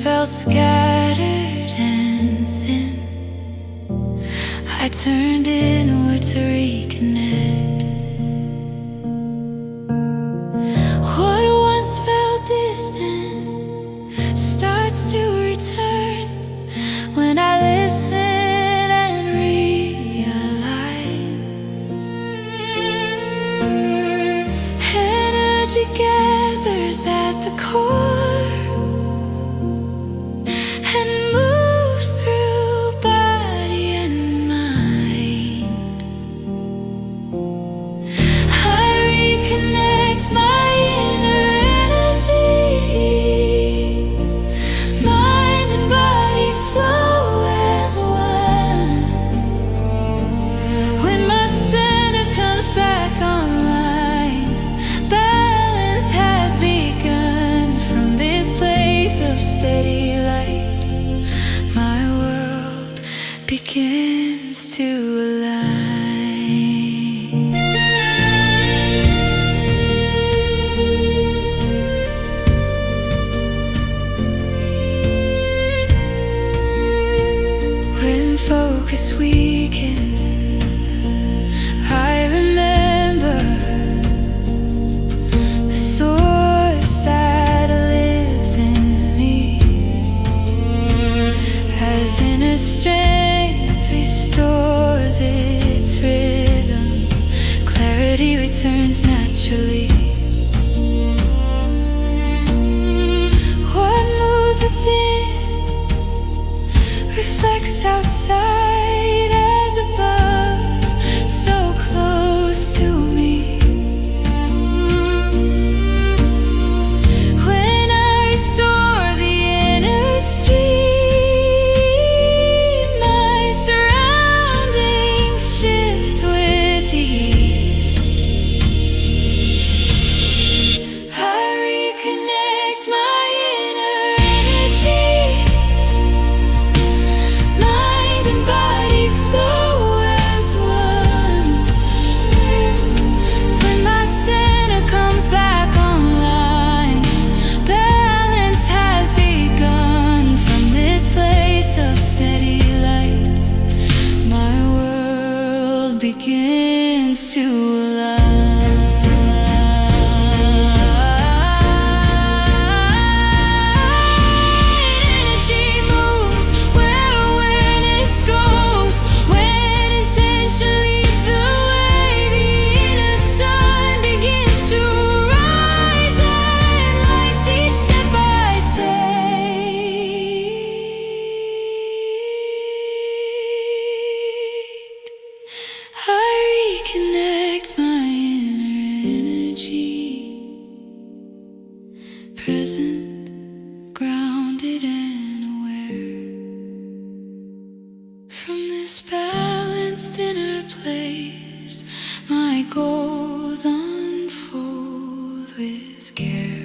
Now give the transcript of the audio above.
felt scattered and thin, I turned inward to reconnect. What once felt distant starts to return when I listen and realign. Energy gathers at the core and moves through body and mind. I reconnect my inner energy. Mind and body flow as one. When my center comes back online, balance has begun. From this place of steady light, my world begins to align. When focus weakens, I remember the source that lives in me. As inner strength restores its rhythm, clarity returns naturally. What moves within reflects outside as above, so close to me. When I restore the inner stream, my surroundings shift with ease. I reconnect my inner energy. Mind and body flow as one. When my center comes back online, balance has begun. From this place of steady light, my world begins to align. Energy moves where awareness goes. When intention leads the way, the inner sun begins to rise and lights each step I take. I reconnect my inner energy, present, grounded and aware. From this balanced inner place, my goals unfold with care.